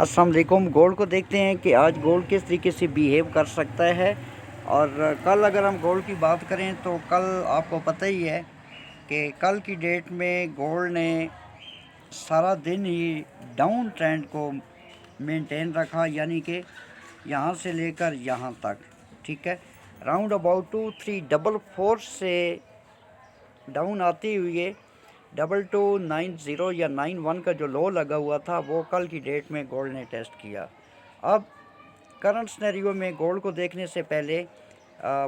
अस्सलाम वालेकुम। गोल्ड को देखते हैं कि आज गोल्ड किस तरीके से बिहेव कर सकता है। और कल अगर हम गोल्ड की बात करें तो कल आपको पता ही है कि कल की डेट में गोल्ड ने सारा दिन ही डाउन ट्रेंड को मेंटेन रखा, यानी कि यहाँ से लेकर यहाँ तक, ठीक है, राउंड अबाउट 2344 से डाउन आती हुई 2290 या 91 का जो लो लगा हुआ था वो कल की डेट में गोल्ड ने टेस्ट किया। अब करंट सिनेरियो में गोल्ड को देखने से पहले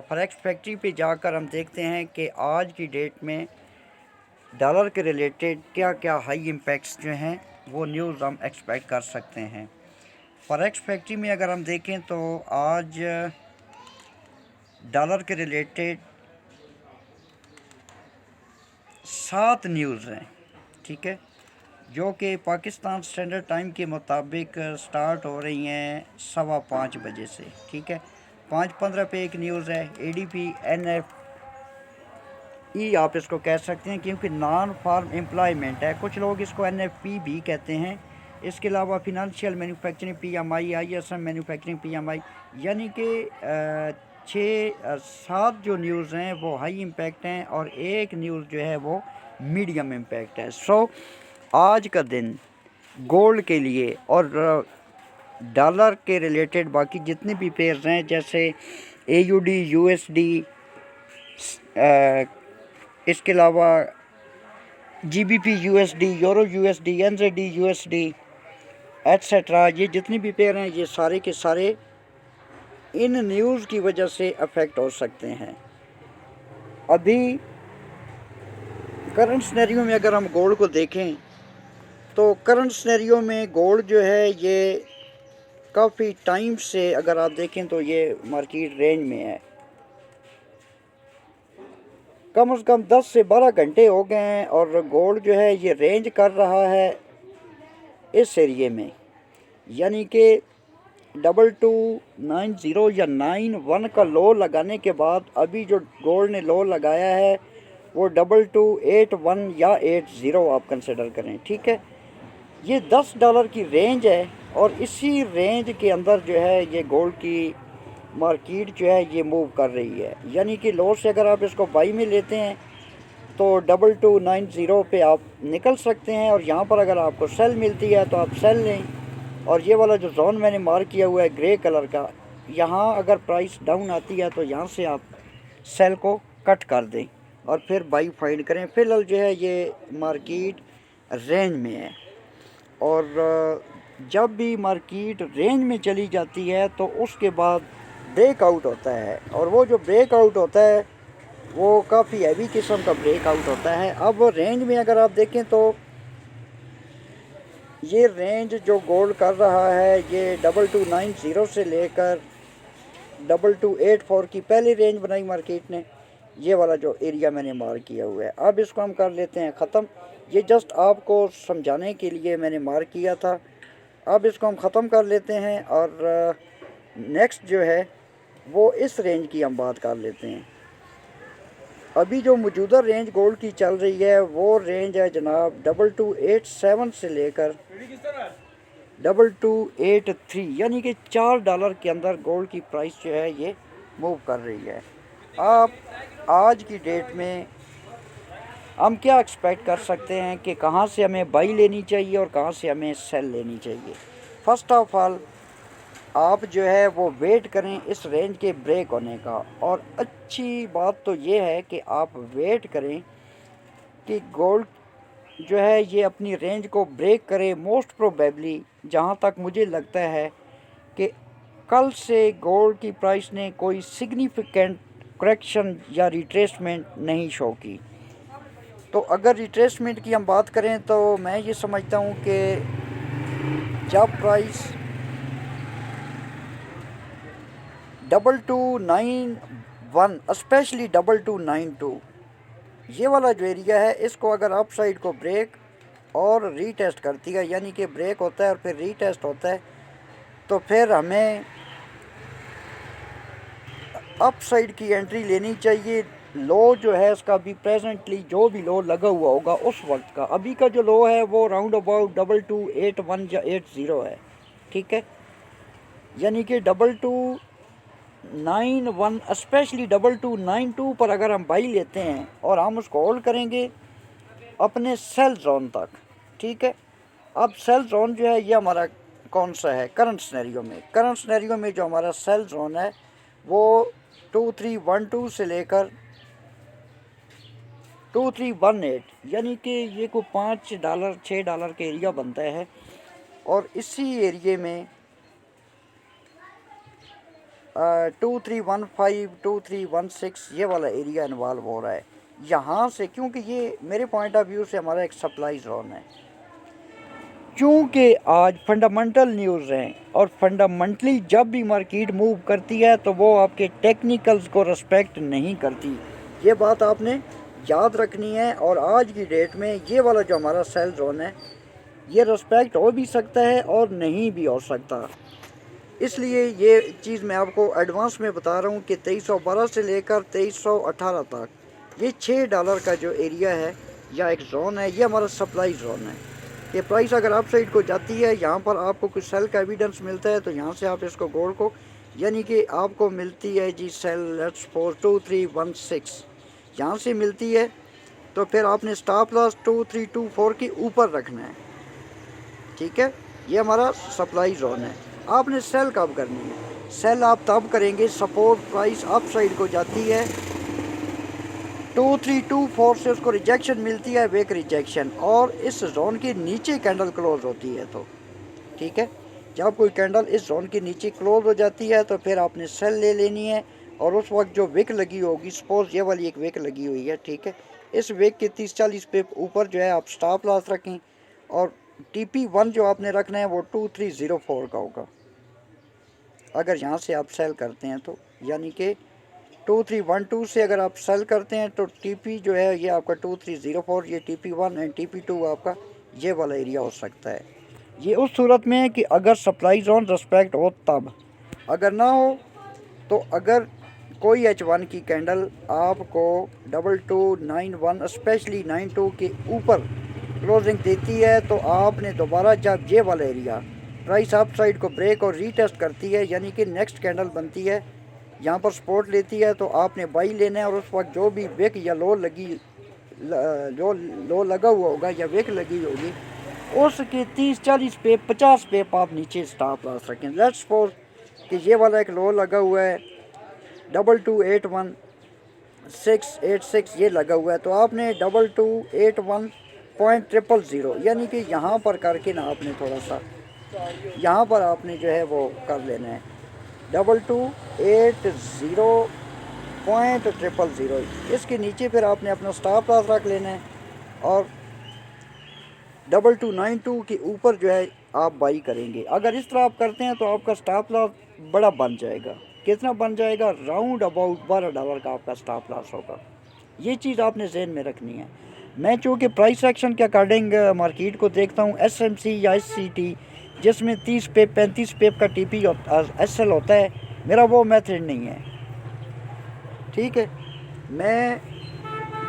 फॉरेक्स फैक्ट्री पे जाकर हम देखते हैं कि आज की डेट में डॉलर के रिलेटेड क्या क्या हाई इम्पैक्ट्स जो हैं वो न्यूज़ हम एक्सपेक्ट कर सकते हैं। फॉरेक्स फैक्ट्री में अगर हम देखें तो आज डॉलर के रिलेटेड 7 न्यूज़ हैं, ठीक है, जो कि पाकिस्तान स्टैंडर्ड टाइम के मुताबिक स्टार्ट हो रही हैं 5:15 बजे से, ठीक है। 5:15 पे एक न्यूज़ है ADP NFE आप इसको कह सकते हैं, क्योंकि नॉन फार्म एम्प्लॉयमेंट है, कुछ लोग इसको NFP भी कहते हैं। इसके अलावा financial manufacturing PMI, ISM manufacturing PMI, यानी कि 6-7 जो न्यूज़ हैं वो हाई इम्पैक्ट हैं और एक न्यूज़ जो है वो मीडियम इम्पैक्ट है। आज का दिन गोल्ड के लिए और डॉलर के रिलेटेड बाकी जितने भी पेयर्स हैं जैसे AUD, USD, इसके अलावा GBP USD, euro USD, NZD USD etcetera, ये जितनी भी पेयर हैं ये सारे के सारे इन न्यूज़ की वजह से अफेक्ट हो सकते हैं। अभी करंट सिनेरियो में अगर हम गोल्ड को देखें तो करंट सिनेरियो में गोल्ड जो है ये काफ़ी टाइम से अगर आप देखें तो ये मार्केट रेंज में है। कम से कम 10 से 12 घंटे हो गए हैं और गोल्ड जो है ये रेंज कर रहा है इस एरिए में, यानी कि 2290 या 91 का लो लगाने के बाद अभी जो गोल्ड ने लो लगाया है वो 2281 या 80 आप कंसिडर करें, ठीक है। ये $10 की रेंज है और इसी रेंज के अंदर जो है ये गोल्ड की मार्केट जो है ये मूव कर रही है, यानी कि लो से अगर आप इसको बाई में लेते हैं तो 2290 पे आप निकल सकते हैं और यहाँ पर अगर आपको सेल मिलती है तो आप सेल लें। और ये वाला जो जोन मैंने मार्क किया हुआ है ग्रे कलर का, यहाँ अगर प्राइस डाउन आती है तो यहाँ से आप सेल को कट कर दें और फिर बाई फाइंड करें। फिलहाल जो है ये मार्केट रेंज में है और जब भी मार्केट रेंज में चली जाती है तो उसके बाद ब्रेकआउट होता है और वो जो ब्रेकआउट होता है वो काफ़ी हैवी किस्म का ब्रेकआउट होता है। अब रेंज में अगर आप देखें तो ये रेंज जो गोल्ड कर रहा है ये 2290 से लेकर 2284 की पहली रेंज बनाई मार्केट ने, ये वाला जो एरिया मैंने मार्क किया हुआ है। अब इसको हम कर लेते हैं ख़त्म, ये जस्ट आपको समझाने के लिए मैंने मार्क किया था। अब इसको हम ख़त्म कर लेते हैं और नेक्स्ट जो है वो इस रेंज की हम बात कर लेते हैं। अभी जो मौजूदा रेंज गोल्ड की चल रही है वो रेंज है जनाब 2287 से लेकर 2283, यानी कि $4 के अंदर गोल्ड की प्राइस जो है ये मूव कर रही है। आप आज की डेट में हम क्या एक्सपेक्ट कर सकते हैं कि कहाँ से हमें बाई लेनी चाहिए और कहाँ से हमें सेल लेनी चाहिए। फर्स्ट ऑफ ऑल आप जो है वो वेट करें इस रेंज के ब्रेक होने का, और अच्छी बात तो ये है कि आप वेट करें कि गोल्ड जो है ये अपनी रेंज को ब्रेक करे। मोस्ट प्रोबेबली जहाँ तक मुझे लगता है कि कल से गोल्ड की प्राइस ने कोई सिग्निफिकेंट करेक्शन या रिट्रेसमेंट नहीं शो की। तो अगर रिट्रेसमेंट की हम बात करें तो मैं ये समझता हूँ कि जब प्राइस 2291 स्पेशली 2292 ये वाला जो एरिया है इसको अगर अप साइड को ब्रेक और रीटेस्ट करती है, यानी कि ब्रेक होता है और फिर रीटेस्ट होता है, तो फिर हमें अप साइड की एंट्री लेनी चाहिए। लो जो है इसका भी प्रेजेंटली जो भी लो लगा हुआ होगा उस वक्त का, अभी का जो लो है वो राउंड अबाउट 2281 या 80 है, ठीक है, यानी कि 2291 स्पेशली 2292 पर अगर हम बाई लेते हैं और हम उसको होल्ड करेंगे अपने सेल जोन तक, ठीक है। अब सेल जोन जो है ये हमारा कौन सा है करंट सिनेरियो में? करंट सिनेरियो में जो हमारा सेल जोन है वो 2312 से लेकर 2318, यानी कि ये को $5 $6 के एरिया बनता है। और इसी एरिए में 2315 2316 ये वाला एरिया इन्वॉल्व हो रहा है यहाँ से, क्योंकि ये मेरे पॉइंट ऑफ व्यू से हमारा एक सप्लाई जोन है। क्योंकि आज फंडामेंटल न्यूज़ हैं और फंडामेंटली जब भी मार्केट मूव करती है तो वो आपके टेक्निकल्स को रिस्पेक्ट नहीं करती, ये बात आपने याद रखनी है। और आज की डेट में ये वाला जो हमारा सेल जोन है ये रिस्पेक्ट हो भी सकता है और नहीं भी हो सकता, इसलिए ये चीज़ मैं आपको एडवांस में बता रहा हूँ कि 2312 से लेकर 2318 तक ये $6 का जो एरिया है या एक जोन है, ये हमारा सप्लाई जोन है। ये प्राइस अगर आप साइड को जाती है, यहाँ पर आपको कुछ सेल का एविडेंस मिलता है तो यहाँ से आप इसको गोल्ड को, यानी कि आपको मिलती है जी सेल लेट्स सपोज 2316 यहाँ से मिलती है, तो फिर आपने स्टॉप लॉस 2324 के ऊपर रखना है, ठीक है। ये हमारा सप्लाई जोन है। आपने सेल कब करनी है? सेल आप तब करेंगे सपोर्ट प्राइस अप साइड को जाती है 2324 से उसको रिजेक्शन मिलती है, वेक रिजेक्शन, और इस जोन के नीचे कैंडल क्लोज होती है, तो ठीक है। जब कोई कैंडल इस जोन के नीचे क्लोज हो जाती है तो फिर आपने सेल ले लेनी है। और उस वक्त जो विक लगी होगी, सपोज ये वाली एक विक लगी हुई है, ठीक है, इस विक के 30-40 पे ऊपर जो है आप स्टॉप लॉस रखें। और TP1 जो आपने रखना है वो 2304 का होगा अगर यहाँ से आप सेल करते हैं तो, यानी कि 2312 से अगर आप सेल करते हैं तो TP जो है ये आपका 2304, ये TP1 एंड TP2 आपका ये वाला एरिया हो सकता है। ये उस सूरत में है कि अगर सप्लाई जोन रिस्पेक्ट हो तब, अगर ना हो तो अगर कोई H1 की कैंडल आपको 2291 स्पेशली 92 के ऊपर क्लोजिंग देती है तो आपने दोबारा जब ये वाला एरिया प्राइस अप साइड को ब्रेक और रीटेस्ट करती है, यानी कि नेक्स्ट कैंडल बनती है यहाँ पर सपोर्ट लेती है, तो आपने बाई लेना है। और उस वक्त जो भी विक या लो लगी जो लो लगा हुआ होगा या विक लगी होगी उसके 30-40 पे 50 पे आप नीचे स्टॉप लॉस रखें। लेट्स सपोज कि ये वाला एक लो लगा हुआ है 2281.686 ये लगा हुआ है, तो आपने 2281.000 यानी कि यहाँ पर करके ना आपने थोड़ा सा यहाँ पर आपने जो है वो कर लेना है 2280.000, इसके नीचे फिर आपने अपना स्टॉप लॉस रख लेना है। और 2292 के ऊपर जो है आप बाई करेंगे। अगर इस तरह आप करते हैं तो आपका स्टॉप लॉस बड़ा बन जाएगा। कितना बन जाएगा? राउंड अबाउट $12 का आपका स्टॉप लॉस होगा। ये चीज़ आपने जहन में रखनी है। मैं चूँकि प्राइस एक्शन के अकॉर्डिंग मार्केट को देखता हूँ, SMC या SCT जिसमें 30 पे 35 पे का TP SL होता है, मेरा वो मेथड नहीं है, ठीक है। मैं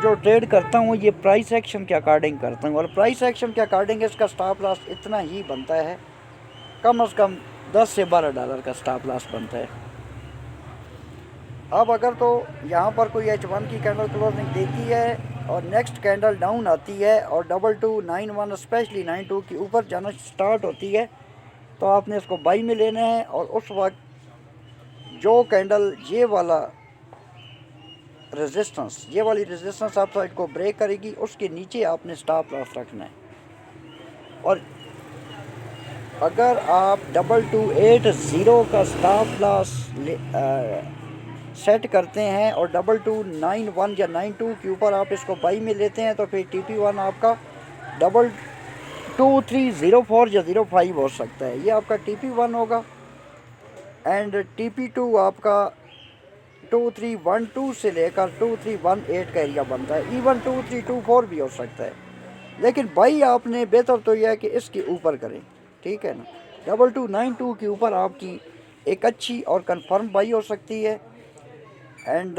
जो ट्रेड करता हूँ ये प्राइस एक्शन के अकॉर्डिंग करता हूँ, और प्राइस एक्शन के अकॉर्डिंग इसका स्टॉप लॉस इतना ही बनता है, कम से कम $10 से $12 का स्टॉप लॉस बनता है। अब अगर तो यहाँ पर कोई H1 की कैंडल क्लोजिंग देती है और नेक्स्ट कैंडल डाउन आती है और 2291 स्पेशली 92 के ऊपर जाना स्टार्ट होती है, तो आपने इसको बाई में लेना है। और उस वक्त जो कैंडल ये वाला रेजिस्टेंस, ये वाली रेजिस्टेंस आप साइड को ब्रेक करेगी, उसके नीचे आपने स्टॉप लॉस रखना है। और अगर आप 2280 का स्टॉप लॉस सेट करते हैं और 2291 या 92 के ऊपर आप इसको बाई में लेते हैं, तो फिर TP1 आपका 2304 या 05 हो सकता है, ये आपका TP1 होगा। एंड TP2 आपका 2312 से लेकर 2318 का एरिया बनता है, इवन 2324 भी हो सकता है। लेकिन बाई आपने बेहतर तो यह है कि इसके ऊपर करें, ठीक है ना। 2292 के ऊपर आपकी एक अच्छी और कंफर्म बाई हो सकती है। एंड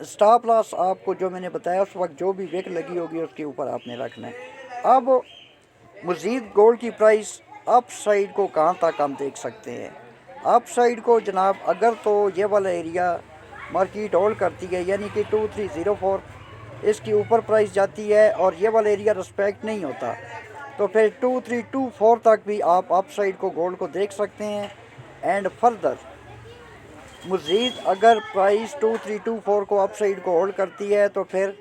स्टॉप लॉस आपको जो मैंने बताया उस वक्त जो भी विक लगी होगी उसके ऊपर आपने रखना है। अब मज़ीद गोल्ड की प्राइस अप साइड को कहाँ तक हम देख सकते हैं। अप साइड को जनाब अगर तो ये वाला एरिया मार्केट होल्ड करती है, यानी कि 2304 इसकी ऊपर प्राइस जाती है और ये वाला एरिया रिस्पेक्ट नहीं होता, तो फिर 2324 तक भी आप अप साइड को गोल्ड को देख सकते हैं। एंड फर्दर मज़ीद अगर प्राइस 2324 को अप साइड को होल्ड करती है तो फिर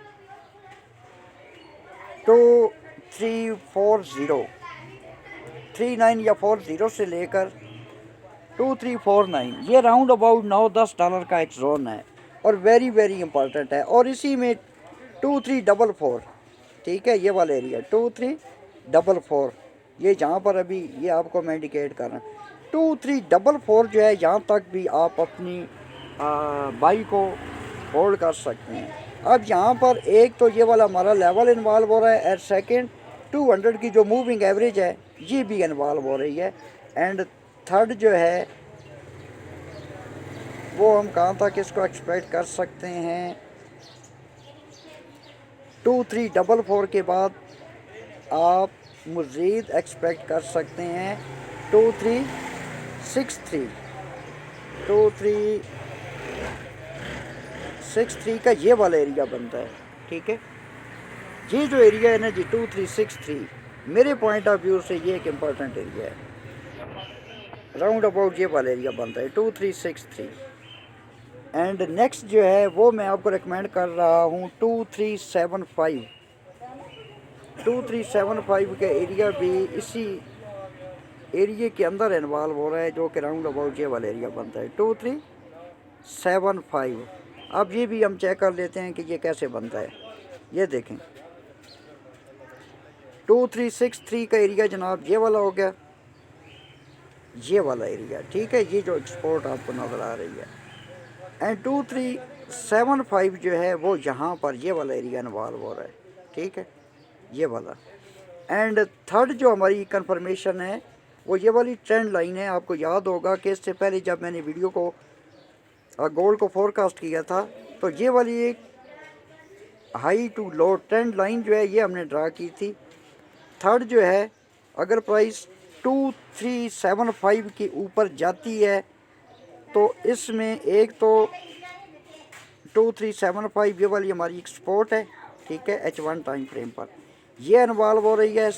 2340 39 या 40 से लेकर 2349 ये राउंड अबाउट 9-10 डॉलर का एक जोन है और वेरी वेरी इंपॉर्टेंट है। और इसी में 2344, ठीक है, ये वाला एरिया 2344, ये जहाँ पर अभी ये आपको मैं इंडिकेट कर रहा हूँ 2344 जो है, यहाँ तक भी आप अपनी बाई को होल्ड कर सकते हैं। अब यहाँ पर एक तो ये वाला हमारा लेवल इन्वॉल्व हो रहा है, एट सेकेंड 200 की जो मूविंग एवरेज है ये भी इन्वॉल्व हो रही है। एंड थर्ड जो है वो हम कहाँ तक इसको एक्सपेक्ट कर सकते हैं, 2344 के बाद आप मज़ीद एक्सपेक्ट कर सकते हैं 2363 का ये वाला एरिया बनता है, ठीक है। ये जो एरिया है ना जी 2363 मेरे पॉइंट ऑफ व्यू से ये एक इम्पॉर्टेंट एरिया है, राउंड अबाउट ये वाला एरिया बनता है 2363। एंड नेक्स्ट जो है वो मैं आपको रिकमेंड कर रहा हूँ 2375 का एरिया भी इसी एरिया के अंदर इन्वॉल्व हो रहा है, जो कि राउंड अबाउट ये वाला एरिया बनता है 2375। अब ये भी हम चेक कर लेते हैं कि ये कैसे बनता है। ये देखें 2363 का एरिया जनाब ये वाला हो गया, ये वाला एरिया, ठीक है, ये जो एक्सपोर्ट आपको नज़र आ रही है। एंड 2375 जो है वो यहाँ पर ये वाला एरिया इन्वॉल्व हो रहा है, ठीक है, ये वाला। एंड थर्ड जो हमारी कंफर्मेशन है वो ये वाली ट्रेंड लाइन है। आपको याद होगा कि इससे पहले जब मैंने वीडियो को गोल्ड को फोरकास्ट किया था तो ये वाली एक high to low trend line जो है ये हमने ड्रा की थी। थर्ड जो है अगर प्राइस 2375 के ऊपर जाती है तो इसमें एक तो 2375 ये वाली हमारी एक्सपोर्ट है, ठीक है, H1 टाइम फ्रेम पर ये इन्वॉल्व हो रही है।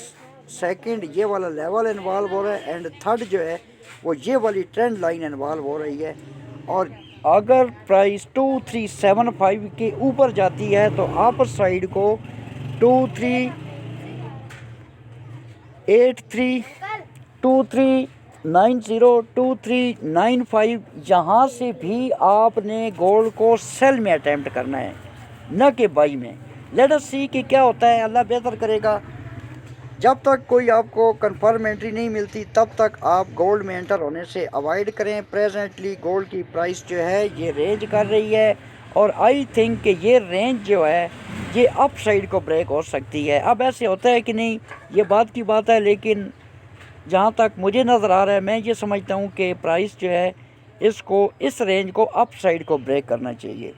सेकंड ये वाला लेवल इन्वॉल्व हो रहा है। एंड थर्ड जो है वो ये वाली ट्रेंड लाइन इन्वॉल्व हो रही है। और अगर प्राइस 2375 के ऊपर जाती है तो अपर साइड को 2383 2390 2395 यहाँ से भी आपने गोल्ड को सेल में अटैम्प्ट करना है, न कि बाई में। लेट अस सी कि क्या होता है, अल्लाह बेहतर करेगा। जब तक कोई आपको कंफर्म एंट्री नहीं मिलती तब तक आप गोल्ड में एंटर होने से अवॉइड करें। प्रेजेंटली गोल्ड की प्राइस जो है ये रेंज कर रही है और आई थिंक कि ये रेंज जो है ये अप साइड को ब्रेक हो सकती है। अब ऐसे होता है कि नहीं, ये बात की बात है, लेकिन जहाँ तक मुझे नज़र आ रहा है मैं ये समझता हूँ कि प्राइस जो है इसको इस रेंज को अप साइड को ब्रेक करना चाहिए।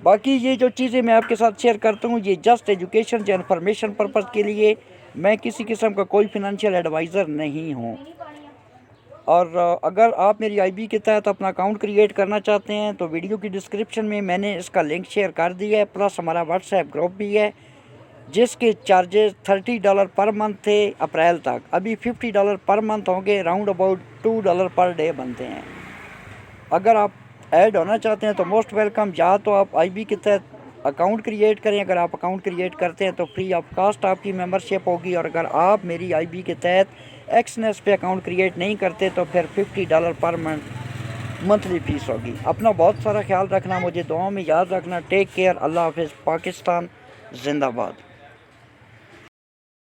बाकी ये जो चीज़ें मैं आपके साथ शेयर करता हूँ ये जस्ट एजुकेशन या इन्फॉर्मेशन पर्पज़ के लिए, मैं किसी किस्म का कोई फिनंशियल एडवाइज़र नहीं हूँ। और अगर आप मेरी आईबी के तहत अपना अकाउंट क्रिएट करना चाहते हैं तो वीडियो की डिस्क्रिप्शन में मैंने इसका लिंक शेयर कर दिया है, प्लस हमारा व्हाट्सएप ग्रुप भी है जिसके चार्जेस $30 पर मंथ थे अप्रैल तक, अभी $50 पर मंथ होंगे, राउंड अबाउट $2 पर डे बनते हैं। अगर आप ऐड होना चाहते हैं तो मोस्ट वेलकम। या तो आप आईबी के तहत अकाउंट क्रिएट करें, अगर आप अकाउंट क्रिएट करते हैं तो फ्री ऑफ कास्ट आपकी मेंबरशिप होगी, और अगर आप मेरी आईबी के तहत एक्सनेस पे अकाउंट क्रिएट नहीं करते तो फिर $50 पर मंथली फ़ीस होगी। अपना बहुत सारा ख्याल रखना, मुझे दुआओं में याद रखना। टेक केयर, अल्लाह हाफिज़, पाकिस्तान जिंदाबाद।